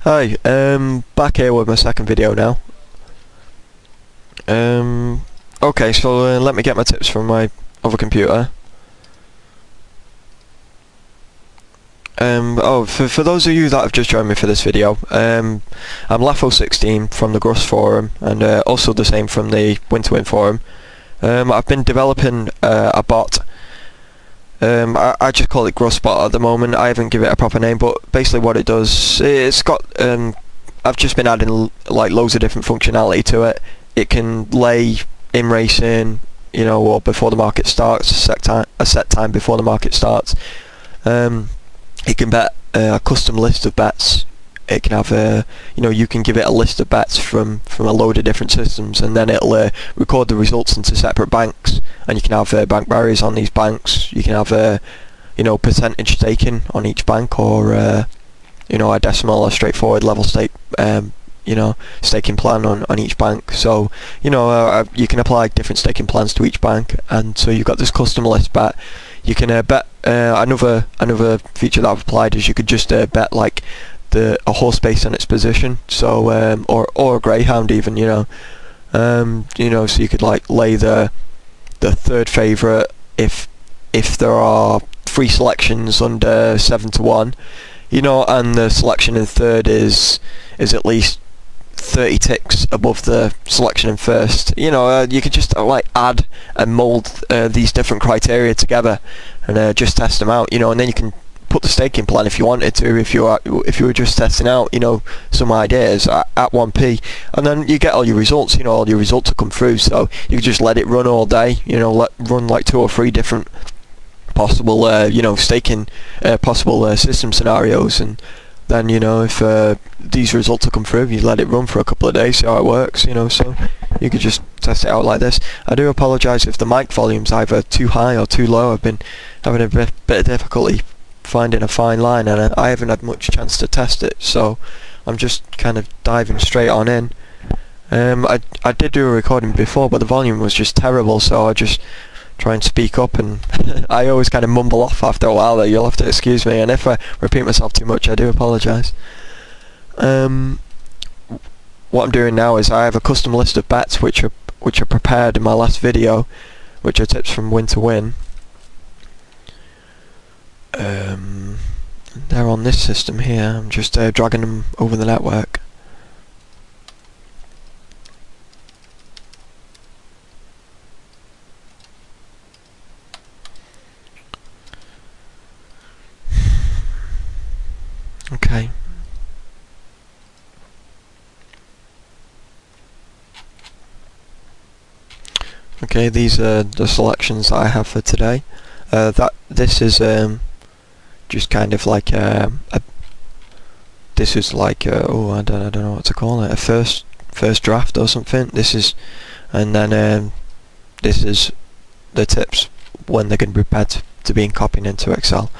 Hi, back here with my second video now. Okay, so let me get my tips from my other computer. For those of you that have just joined me for this video, I'm Lafo16 from the Gruss forum, and also the same from the Win2Win forum. I've been developing a bot. I just call it Gruss Bot at the moment. I haven't given it a proper name, but basically what it does, it's got I've just been adding like loads of different functionality to it. It can lay in racing, you know, or before the market starts, a set time before the market starts. It can bet a custom list of bets. It can have you know, you can give it a list of bets from a load of different systems, and then it'll record the results into separate banks, and you can have bank barriers on these banks. You can have you know, percentage staking on each bank, or you know, a decimal, a straightforward level stake you know, staking plan on each bank. So you know, you can apply different staking plans to each bank, and so you've got this custom list bet. You can bet another feature that I've applied is you could just bet like a horse based on its position, so or a greyhound even, you know. You know, so you could like lay the third favourite if there are 3 selections under 7 to 1, you know, and the selection in third is at least 30 ticks above the selection in first. You know, you could just like add and mould these different criteria together and just test them out, you know, and then you can put the staking plan if you wanted to, if you were just testing out, you know, some ideas at 1p, and then you get all your results. You know, all your results will come through, so you can just let it run all day, you know, run like 2 or 3 different possible you know, staking possible system scenarios, and then, you know, if these results will come through, you let it run for a couple of days, see how it works, you know. So you could just test it out like this. I do apologise if the mic volume's either too high or too low. I've been having a bit of difficulty finding a fine line, and I haven't had much chance to test it, so I'm just kind of diving straight on in. I did do a recording before, but the volume was just terrible, so I just try and speak up, and I always kind of mumble off after a while there. You'll have to excuse me, and if I repeat myself too much, I do apologise. What I'm doing now is I have a custom list of bets which are prepared in my last video, which are tips from Win2Win. They're on this system here. I'm just dragging them over the network. Okay. Okay, these are the selections that I have for today. This is just kind of like this is like oh, I don't know what to call it, a first draft or something. This is, and then this is the tips when they're going to be prepared to being copied into Excel.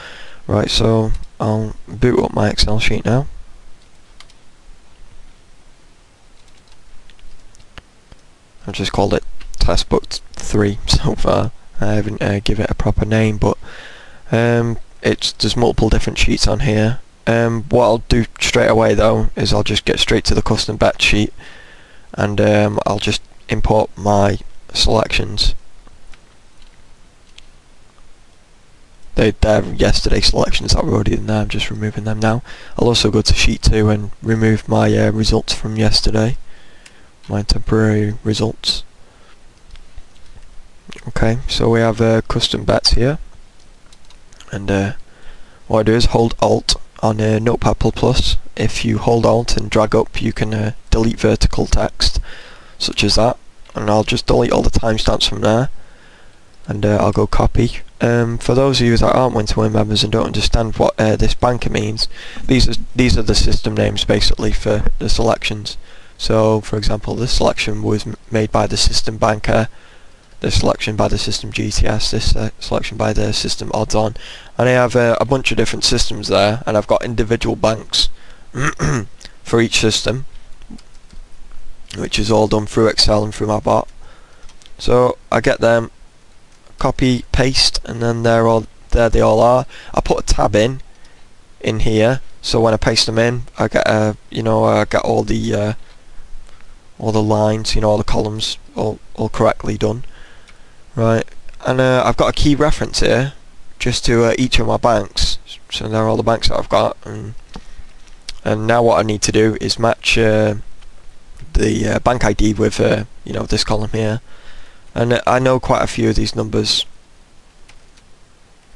Right, so I'll boot up my Excel sheet now. I've just called it Test Book 3 so far. I haven't given it a proper name, but there's multiple different sheets on here. What I'll do straight away though is I'll just get straight to the custom bet sheet, and I'll just import my selections. They're yesterday's selections that were already in there. I'm just removing them now. I'll also go to sheet 2 and remove my results from yesterday, my temporary results. Okay, so we have custom bets here, and what I do is hold Alt on Notepad++. If you hold Alt and drag up, you can delete vertical text such as that, and I'll just delete all the timestamps from there, and I'll go copy. For those of you that aren't Win2Win members and don't understand what this banker means, these are the system names basically for the selections. So for example, this selection was made by the system banker, this selection by the system GTS, this selection by the system addon, and I have a bunch of different systems there, and I've got individual banks for each system, which is all done through Excel and through my bot. So I get them, copy, paste, and then there they all are. I put a tab in here so when I paste them in, I get I get all the lines, all the columns all correctly done, right? And I've got a key reference here just to each of my banks, so there are all the banks that I've got, and now what I need to do is match the bank ID with this column here, and I know quite a few of these numbers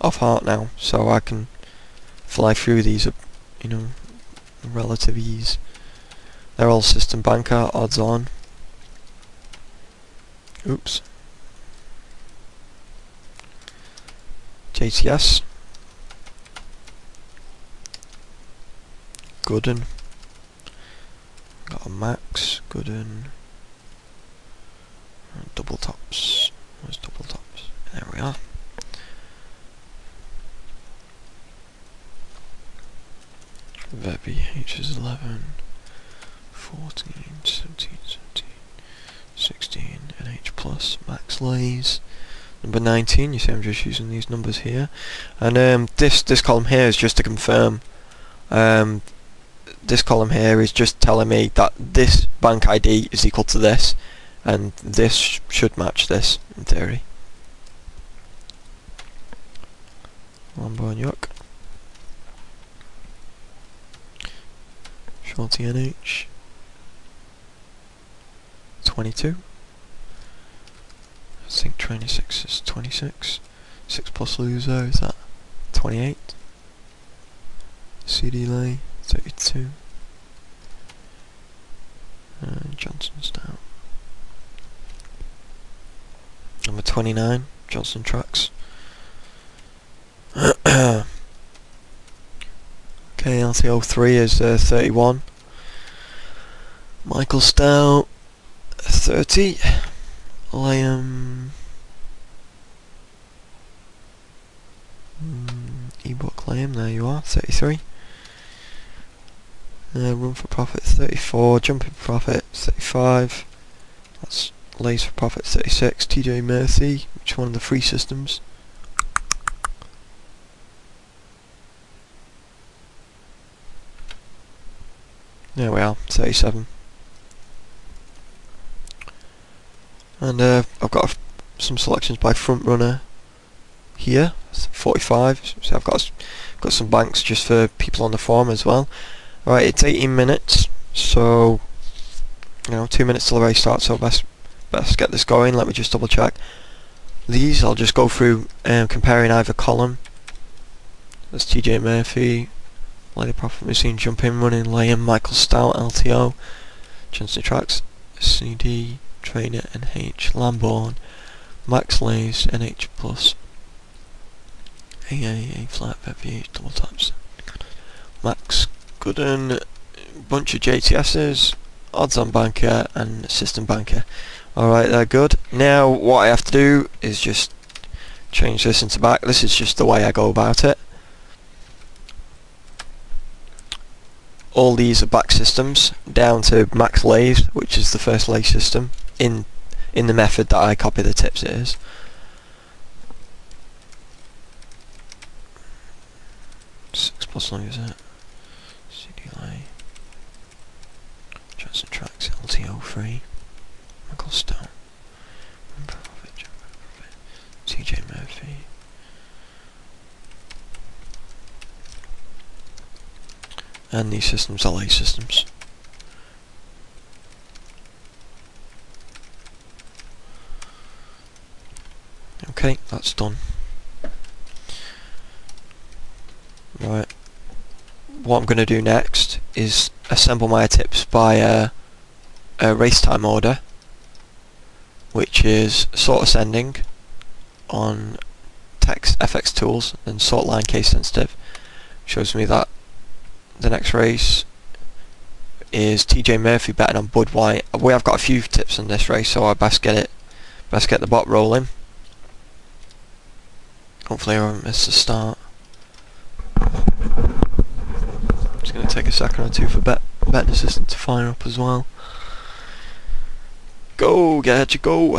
off heart now, so I can fly through these relative ease. They're all system banker, odds on. Oops. JTS. Gooden. Got a max, Gooden. Double tops. Where's double tops? There we are. VH is 11, 14, 17, 16, NH plus, max lays. Number 19, you see I'm just using these numbers here. And this column here is just to confirm. This column here is just telling me that this bank ID is equal to this, and this should match this, in theory. Lambo and York. Shorty NH 22. I think 26 is 26. 6 plus loser, is that 28? CD lay 32. And Johnson's down. Number 29, Johnson Tracks. Okay, LTO3 is 31. Michael Stout 30. Liam ebook Liam, there you are, 33. Run for profit 34. Jumping profit 35. That's lays for profit 36. TJ Murphy, which is one of the free systems. There we are, 37. And I've got some selections by front runner here, 45. So I've got some banks just for people on the forum as well. Right, it's 18 minutes, so 2 minutes till the race starts. So best get this going. Let me just double check these. I'll just go through comparing either column. That's TJ Murphy. Lady Profit Machine, Jump In, Running, Liam, Michael Stout, LTO, Johnson Tracks, CD, Trainer, NH, Lamborn, Max Lays, NH Plus, AA, Flat, VH, Double Taps, Max, Gooden, bunch of JTSs, Odds on Banker, and System Banker. Alright, they're good. Now, what I have to do is just change this into back. This is just the way I go about it. All these are back systems down to max lays, which is the first lay system in the method that I copy the tips is. Six plus long is it? CD lay. Johnson Tracks LTO3. Michael Stone. TJ Murphy. And these systems are lay systems. Okay, that's done. Right. What I'm going to do next is assemble my tips by a race time order, which is sort ascending on text FX tools and sort line case sensitive. Shows me that the next race is TJ Murphy betting on Bud White. We have got a few tips on this race, so I best get the bot rolling. Hopefully I won't miss the start. It's going to take a second or two for betting assistant to fire up as well. Go, Gadget, go!